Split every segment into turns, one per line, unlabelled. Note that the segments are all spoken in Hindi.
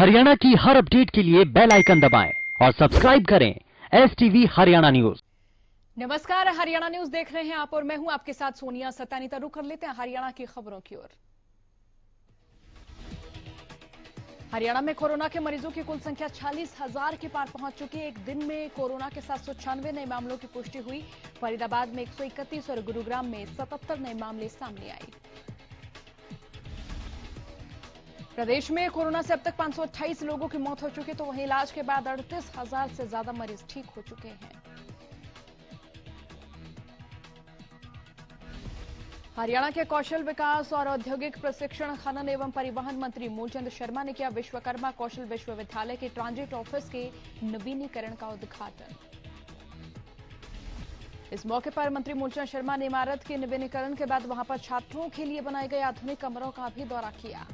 हरियाणा की हर अपडेट के लिए बेल आइकन दबाएं और सब्सक्राइब करें STV हरियाणा न्यूज।
नमस्कार, हरियाणा न्यूज देख रहे हैं आप और मैं हूं आपके साथ सोनिया सत्तानीता। रुक कर लेते हैं हरियाणा की खबरों की ओर। हरियाणा में कोरोना के मरीजों की कुल संख्या 46,000 के पार पहुंच चुकी है। एक दिन में कोरोना के 796 नए मामलों की पुष्टि हुई। फरीदाबाद में 131 और गुरुग्राम में 77 नए मामले सामने आए। प्रदेश में कोरोना से अब तक 528 लोगों की मौत हो चुकी, तो वहीं इलाज के बाद 38,000 से ज्यादा मरीज ठीक हो चुके हैं। हरियाणा के कौशल विकास और औद्योगिक प्रशिक्षण, खनन एवं परिवहन मंत्री मूलचंद शर्मा ने किया विश्वकर्मा कौशल विश्वविद्यालय के ट्रांजिट ऑफिस के नवीनीकरण का उद्घाटन। इस मौके पर मंत्री मूलचंद शर्मा ने इमारत के नवीनीकरण के बाद वहां पर छात्रों के लिए बनाए गए आधुनिक कमरों का भी दौरा किया।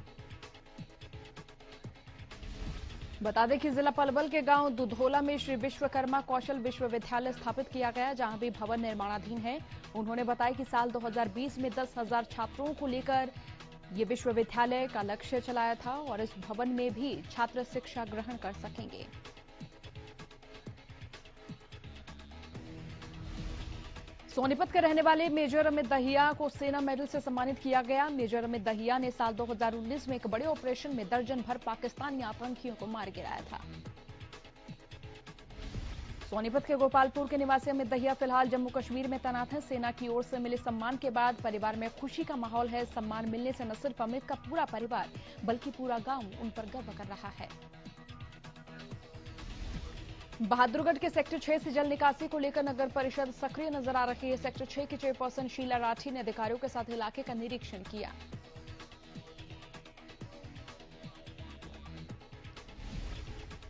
बता दें कि जिला पलवल के गांव दुधोला में श्री विश्वकर्मा कौशल विश्वविद्यालय स्थापित किया गया, जहां भी भवन निर्माणाधीन है। उन्होंने बताया कि साल 2020 में 10,000 छात्रों को लेकर ये विश्वविद्यालय का लक्ष्य चलाया था और इस भवन में भी छात्र शिक्षा ग्रहण कर सकेंगे। सोनीपत के रहने वाले मेजर अमित दहिया को सेना मेडल से सम्मानित किया गया। मेजर अमित दहिया ने साल 2019 में एक बड़े ऑपरेशन में दर्जन भर पाकिस्तानी आतंकियों को मार गिराया था। सोनीपत के गोपालपुर के निवासी अमित दहिया फिलहाल जम्मू कश्मीर में तैनात हैं। सेना की ओर से मिले सम्मान के बाद परिवार में खुशी का माहौल है। सम्मान मिलने से न सिर्फ अमित का पूरा परिवार बल्कि पूरा गांव उन पर गर्व कर रहा है। बहादुरगढ़ के सेक्टर 6 से जल निकासी को लेकर नगर परिषद सक्रिय नजर आ रही है। सेक्टर 6 की चेयरपर्सन शीला राठी ने अधिकारियों के साथ इलाके का निरीक्षण किया।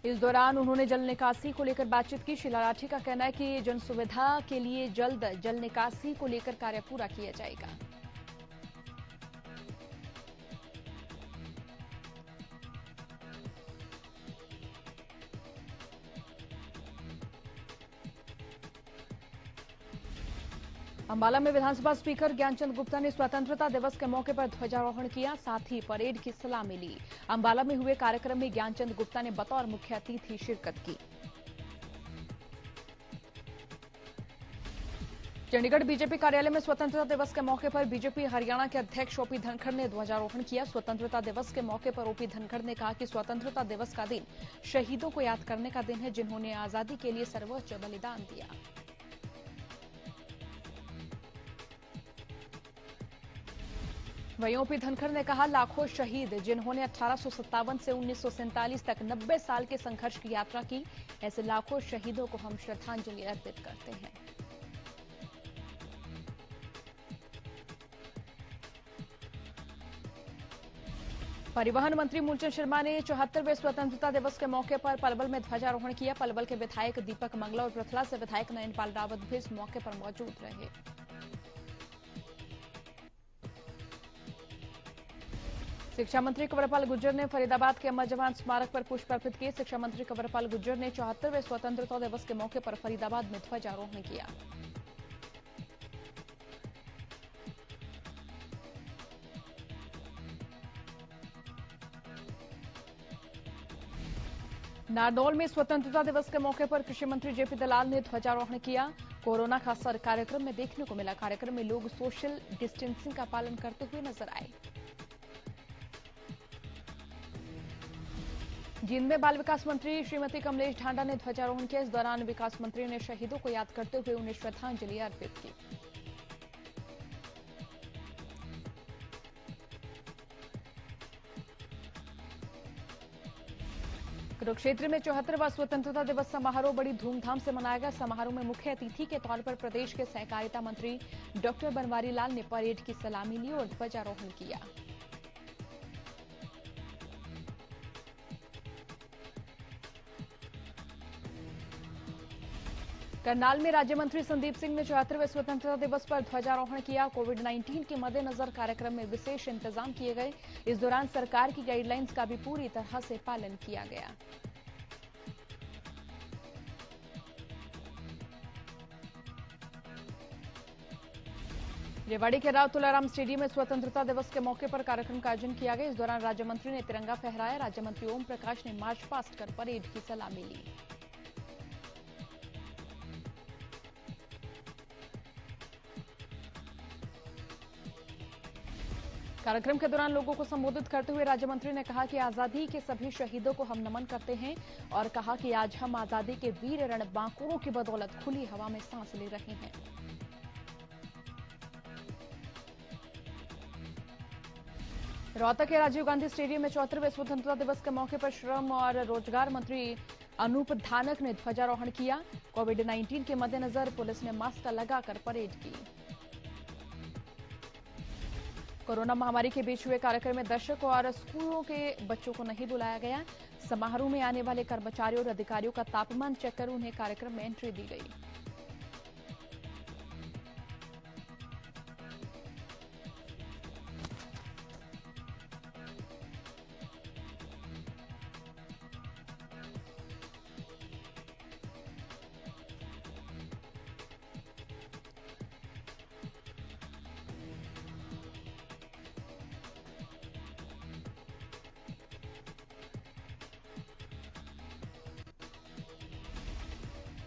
इस दौरान उन्होंने जल निकासी को लेकर बातचीत की। शीला राठी का कहना है कि जन सुविधा के लिए जल्द जल निकासी को लेकर कार्य पूरा किया जाएगा। अंबाला में विधानसभा स्पीकर ज्ञानचंद गुप्ता ने स्वतंत्रता दिवस के मौके पर ध्वजारोहण किया, साथ ही परेड की सलामी ली। अंबाला में हुए कार्यक्रम में ज्ञानचंद गुप्ता ने बतौर मुख्य अतिथि शिरकत की। चंडीगढ़ बीजेपी कार्यालय में स्वतंत्रता दिवस के मौके पर बीजेपी हरियाणा के अध्यक्ष ओपी धनखड़ ने ध्वजारोहण किया। स्वतंत्रता दिवस के मौके पर ओपी धनखड़ ने कहा कि स्वतंत्रता दिवस का दिन शहीदों को याद करने का दिन है, जिन्होंने आजादी के लिए सर्वोच्च बलिदान दिया। वहीं ओपी धनखड़ ने कहा, लाखों शहीद जिन्होंने 1857 से 1947 तक 90 साल के संघर्ष की यात्रा की, ऐसे लाखों शहीदों को हम श्रद्धांजलि अर्पित करते हैं। परिवहन मंत्री मूलचंद शर्मा ने 74वें स्वतंत्रता दिवस के मौके पर पलवल में ध्वजारोहण किया। पलवल के विधायक दीपक मंगला और पृथला से विधायक नयनपाल रावत भी इस मौके पर मौजूद रहे। शिक्षा मंत्री कंवरपाल गुर्जर ने फरीदाबाद के अमर जवान स्मारक पर पुष्प अर्पित किए। शिक्षा मंत्री कंवरपाल गुर्जर ने 74वें स्वतंत्रता दिवस के मौके पर फरीदाबाद में ध्वजारोहण किया। नारनौल में स्वतंत्रता दिवस के मौके पर कृषि मंत्री जेपी दलाल ने ध्वजारोहण किया। कोरोना का असर कार्यक्रम में देखने को मिला। कार्यक्रम में लोग सोशल डिस्टेंसिंग का पालन करते हुए नजर आए। जींद में बाल विकास मंत्री श्रीमती कमलेश ढांडा ने ध्वजारोहण किया। इस दौरान विकास मंत्री ने शहीदों को याद करते हुए उन्हें श्रद्धांजलि अर्पित की। कुरुक्षेत्र में 74वां स्वतंत्रता दिवस समारोह बड़ी धूमधाम से मनाया गया। समारोह में मुख्य अतिथि के तौर पर प्रदेश के सहकारिता मंत्री डॉक्टर बनवारी लाल ने परेड की सलामी ली और ध्वजारोहण किया। करनाल में राज्य मंत्री संदीप सिंह ने 74वें स्वतंत्रता दिवस पर ध्वजारोहण किया। कोविड-19 के मद्देनजर कार्यक्रम में विशेष इंतजाम किए गए। इस दौरान सरकार की गाइडलाइंस का भी पूरी तरह से पालन किया गया। रेवाड़ी के राव तुलाराम स्टेडियम में स्वतंत्रता दिवस के मौके पर कार्यक्रम का आयोजन किया गया। इस दौरान राज्य मंत्री ने तिरंगा फहराया। राज्य मंत्री ओम प्रकाश ने मार्च पास्ट कर परेड की सलामी ली। कार्यक्रम के दौरान लोगों को संबोधित करते हुए राज्य मंत्री ने कहा कि आजादी के सभी शहीदों को हम नमन करते हैं और कहा कि आज हम आजादी के वीर रणबांकुरों की बदौलत खुली हवा में सांस ले रहे हैं। रोहतक के राजीव गांधी स्टेडियम में 74वें स्वतंत्रता दिवस के मौके पर श्रम और रोजगार मंत्री अनूप धानक ने ध्वजारोहण किया। कोविड-19 के मद्देनजर पुलिस ने मास्क लगाकर परेड की। कोरोना महामारी के बीच हुए कार्यक्रम में दर्शकों और स्कूलों के बच्चों को नहीं बुलाया गया। समारोह में आने वाले कर्मचारियों और अधिकारियों का तापमान चेक कर उन्हें कार्यक्रम में एंट्री दी गई।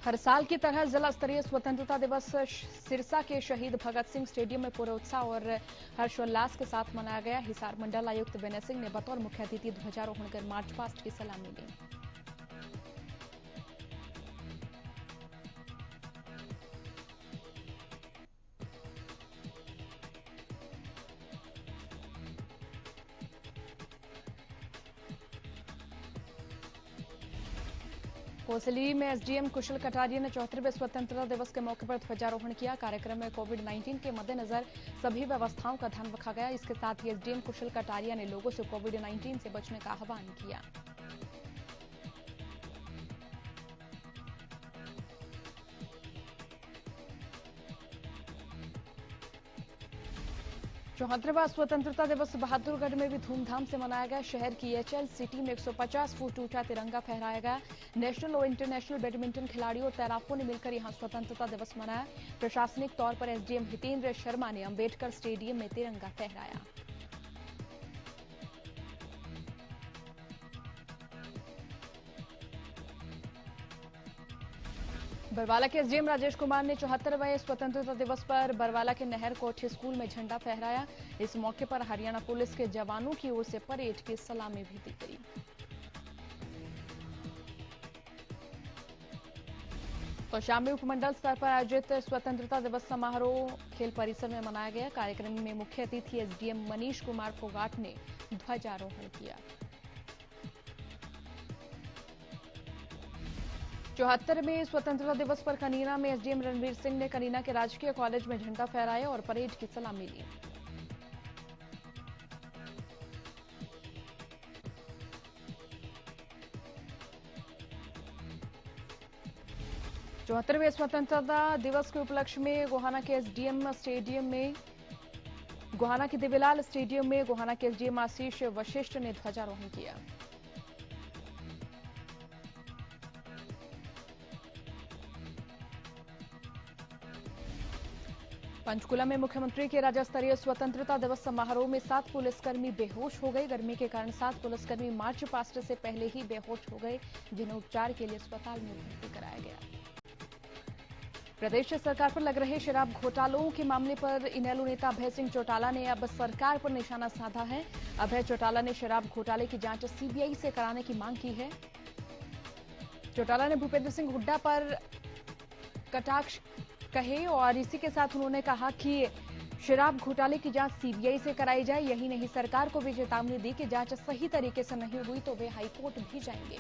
हर साल की तरह जिला स्तरीय स्वतंत्रता दिवस सिरसा के शहीद भगत सिंह स्टेडियम में पूरे उत्साह और हर्षोल्लास के साथ मनाया गया। हिसार मंडल आयुक्त विनय सिंह ने बतौर मुख्य अतिथि ध्वजारोहण कर मार्च पास्ट की सलामी ली। कोसली में एसडीएम कुशल कटारिया ने 74वें स्वतंत्रता दिवस के मौके पर ध्वजारोहण किया। कार्यक्रम में कोविड-19 के मद्देनजर सभी व्यवस्थाओं का ध्यान रखा गया। इसके साथ ही एसडीएम कुशल कटारिया ने लोगों से कोविड-19 से बचने का आह्वान किया। चौहत्तरवां स्वतंत्रता दिवस बहादुरगढ़ में भी धूमधाम से मनाया गया। शहर की एचएल सिटी में 150 फुट ऊंचा तिरंगा फहराया गया। नेशनल और इंटरनेशनल बैडमिंटन खिलाड़ियों और तैराकों ने मिलकर यहां स्वतंत्रता दिवस मनाया। प्रशासनिक तौर पर एसडीएम हितेंद्र शर्मा ने अंबेडकर स्टेडियम में तिरंगा फहराया। बरवाला के एसडीएम राजेश कुमार ने 74वें स्वतंत्रता दिवस पर बरवाला के नहर कोठी स्कूल में झंडा फहराया। इस मौके पर हरियाणा पुलिस के जवानों की ओर से परेड की सलामी भी दी गई। कौशाम्बी उपमंडल स्तर पर आयोजित स्वतंत्रता दिवस समारोह खेल परिसर में मनाया गया। कार्यक्रम में मुख्य अतिथि एसडीएम मनीष कुमार फोगाट ने ध्वजारोहण किया। 74वें स्वतंत्रता दिवस पर कनीना में एसडीएम रणवीर सिंह ने कनीना के राजकीय कॉलेज में झंडा फहराया और परेड की सलामी ली। चौहत्तरवें स्वतंत्रता दिवस के उपलक्ष्य में गोहाना के एसडीएम स्टेडियम में गोहाना के देवीलाल स्टेडियम में गोहाना के एसडीएम आशीष वशिष्ठ ने ध्वजारोहण किया। पंचकुला में मुख्यमंत्री के राज्य स्तरीय स्वतंत्रता दिवस समारोह में 7 पुलिसकर्मी बेहोश हो गए। गर्मी के कारण 7 पुलिसकर्मी मार्च पास्ट से पहले ही बेहोश हो गए, जिन्हें उपचार के लिए अस्पताल में भर्ती कराया गया। प्रदेश सरकार पर लग रहे शराब घोटालों के मामले पर इनेलो नेता अभय सिंह चौटाला ने अब सरकार पर निशाना साधा है। अभय चौटाला ने शराब घोटाले की जांच सीबीआई से कराने की मांग की है। चौटाला ने भूपेंद्र सिंह हुड्डा पर कटाक्ष कहे और इसी के साथ उन्होंने कहा कि शराब घोटाले की जांच सीबीआई से कराई जाए। यही नहीं, सरकार को भी चेतावनी दी कि जांच सही तरीके से नहीं हुई तो वे हाईकोर्ट भी जाएंगे।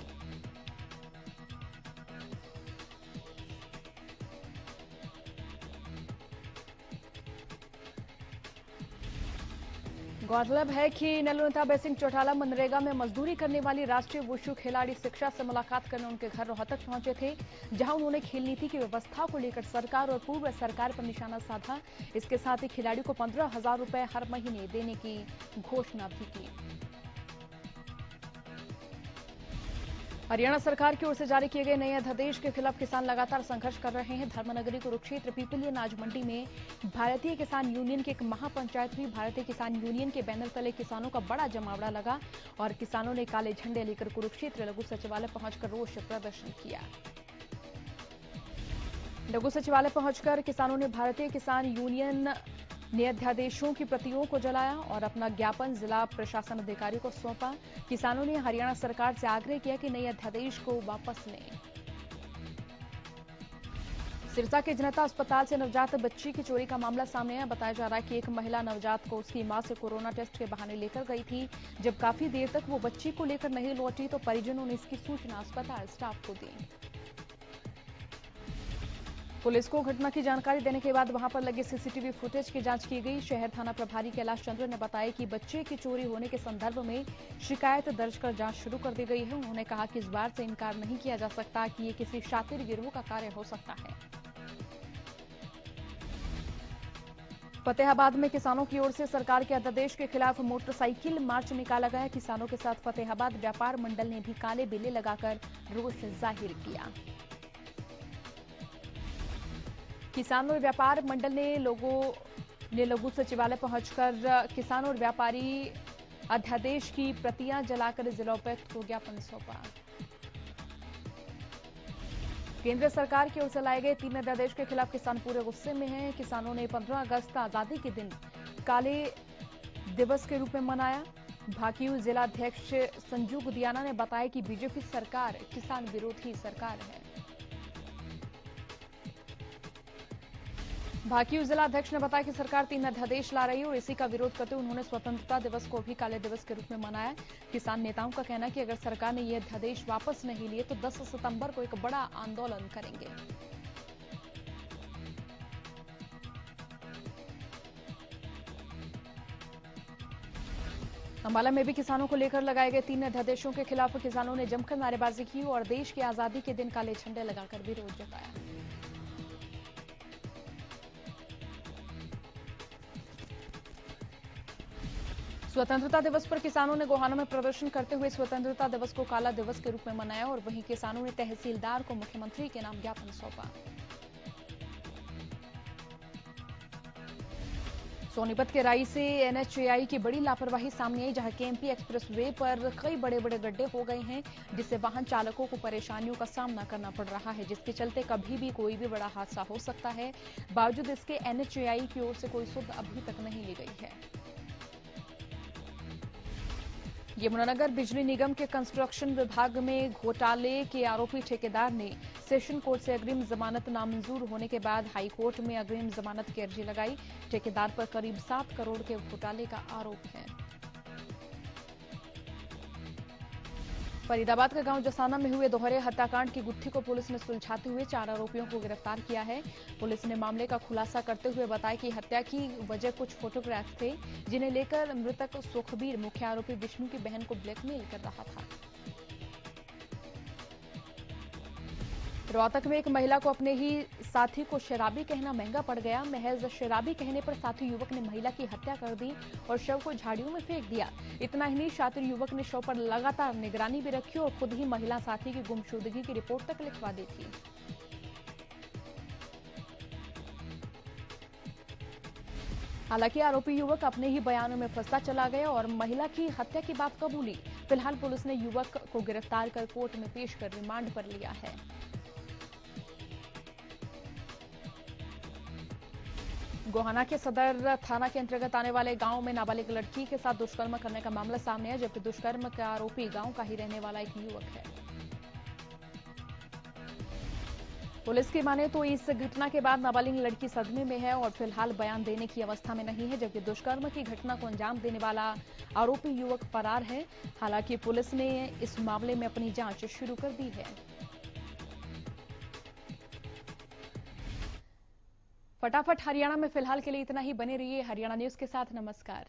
गौरतलब है कि इनेलो नेता अभय सिंह चौटाला मनरेगा में मजदूरी करने वाली राष्ट्रीय वुशु खिलाड़ी शिक्षा से मुलाकात करने उनके घर रोहतक पहुंचे थे, जहां उन्होंने खेल नीति की व्यवस्था को लेकर सरकार और पूर्व सरकार पर निशाना साधा। इसके साथ ही खिलाड़ी को 15,000 रुपए हर महीने देने की घोषणा भी की। हरियाणा सरकार की ओर से जारी किए गए नए अध्यादेश के खिलाफ किसान लगातार संघर्ष कर रहे हैं। धर्मनगरी कुरुक्षेत्र पीपली अनाज मंडी में भारतीय किसान यूनियन की एक महापंचायत हुई। भारतीय किसान यूनियन के बैनर तले किसानों का बड़ा जमावड़ा लगा और किसानों ने काले झंडे लेकर कुरुक्षेत्र लघु सचिवालय पहुंचकर रोष प्रदर्शन किया। लघु सचिवालय पहुंचकर किसानों ने भारतीय किसान यूनियन नए अध्यादेशों की प्रतियों को जलाया और अपना ज्ञापन जिला प्रशासन अधिकारी को सौंपा। किसानों ने हरियाणा सरकार से आग्रह किया कि नए अध्यादेश को वापस लें। सिरसा के जनता अस्पताल से नवजात बच्ची की चोरी का मामला सामने आया। बताया जा रहा है कि एक महिला नवजात को उसकी मां से कोरोना टेस्ट के बहाने लेकर गई थी। जब काफी देर तक वो बच्ची को लेकर नहीं लौटी तो परिजनों ने इसकी सूचना अस्पताल स्टाफ को दी। पुलिस को घटना की जानकारी देने के बाद वहां पर लगे सीसीटीवी फुटेज की जांच की गई। शहर थाना प्रभारी कैलाश चंद्र ने बताया कि बच्चे की चोरी होने के संदर्भ में शिकायत दर्ज कर जांच शुरू कर दी गई है। उन्होंने कहा कि इस बात से इनकार नहीं किया जा सकता कि ये किसी शातिर गिरोह का कार्य हो सकता है। फतेहाबाद में किसानों की ओर से सरकार के अध्यादेश के खिलाफ मोटरसाइकिल मार्च निकाला गया। किसानों के साथ फतेहाबाद व्यापार मंडल ने भी काले बिल्ले लगाकर रोष जाहिर किया। किसान और व्यापार मंडल ने लघु सचिवालय पहुंचकर किसान और व्यापारी अध्यादेश की प्रतियां जलाकर जिला उपायुक्त को ज्ञापन सौंपा। केंद्र सरकार की ओर से लाए गए 3 अध्यादेश के खिलाफ किसान पूरे गुस्से में हैं। किसानों ने 15 अगस्त आजादी के दिन काले दिवस के रूप में मनाया। भाकियू जिलाध्यक्ष संजू गुदियाना ने बताया कि बीजेपी सरकार किसान विरोधी सरकार है। भाकियू जिलाध्यक्ष ने बताया कि सरकार 3 अध्यादेश ला रही है और इसी का विरोध करते हुए उन्होंने स्वतंत्रता दिवस को भी काले दिवस के रूप में मनाया। किसान नेताओं का कहना है कि अगर सरकार ने ये अध्यादेश वापस नहीं लिए तो 10 सितंबर को एक बड़ा आंदोलन करेंगे। अंबाला में भी किसानों को लेकर लगाए गए 3 अध्यादेशों के खिलाफ किसानों ने जमकर नारेबाजी की और देश की आजादी के दिन काले झंडे लगाकर विरोध जताया। स्वतंत्रता दिवस पर किसानों ने गोहाना में प्रदर्शन करते हुए स्वतंत्रता दिवस को काला दिवस के रूप में मनाया और वहीं किसानों ने तहसीलदार को मुख्यमंत्री के नाम ज्ञापन सौंपा। सोनीपत के राई से एनएचएआई की बड़ी लापरवाही सामने आई, जहां केएमपी एक्सप्रेसवे पर कई बड़े बड़े गड्ढे हो गए हैं, जिससे वाहन चालकों को परेशानियों का सामना करना पड़ रहा है, जिसके चलते कभी भी कोई भी बड़ा हादसा हो सकता है। बावजूद इसके एनएचएआई की ओर से कोई सुध अभी तक नहीं ली गई है। यमुनानगर बिजली निगम के कंस्ट्रक्शन विभाग में घोटाले के आरोपी ठेकेदार ने सेशन कोर्ट से अग्रिम जमानत नामंजूर होने के बाद हाईकोर्ट में अग्रिम जमानत की अर्जी लगाई। ठेकेदार पर करीब 7 करोड़ के घोटाले का आरोप है। फरीदाबाद के गांव जसाना में हुए दोहरे हत्याकांड की गुत्थी को पुलिस ने सुलझाते हुए 4 आरोपियों को गिरफ्तार किया है। पुलिस ने मामले का खुलासा करते हुए बताया कि हत्या की वजह कुछ फोटोग्राफ थे, जिन्हें लेकर मृतक सुखबीर मुख्य आरोपी विष्णु की बहन को ब्लैकमेल कर रहा था। रोहतक में एक महिला को अपने ही साथी को शराबी कहना महंगा पड़ गया। महज शराबी कहने पर साथी युवक ने महिला की हत्या कर दी और शव को झाड़ियों में फेंक दिया। इतना ही नहीं, शातिर युवक ने शव पर लगातार निगरानी भी रखी और खुद ही महिला साथी की गुमशुदगी की रिपोर्ट तक लिखवा दी थी। हालांकि आरोपी युवक अपने ही बयानों में फंसता चला गया और महिला की हत्या की बात कबूली। फिलहाल पुलिस ने युवक को गिरफ्तार कर कोर्ट में पेश कर रिमांड पर लिया है। गोहाना के सदर थाना के अंतर्गत आने वाले गांव में नाबालिग लड़की के साथ दुष्कर्म करने का मामला सामने है, जबकि दुष्कर्म का आरोपी गांव का ही रहने वाला एक युवक है। पुलिस की माने तो इस घटना के बाद नाबालिग लड़की सदमे में है और फिलहाल बयान देने की अवस्था में नहीं है, जबकि दुष्कर्म की घटना को अंजाम देने वाला आरोपी युवक फरार है। हालांकि पुलिस ने इस मामले में अपनी जांच शुरू कर दी है। फटाफट हरियाणा में फिलहाल के लिए इतना ही। बने रहिए हरियाणा न्यूज के साथ। नमस्कार।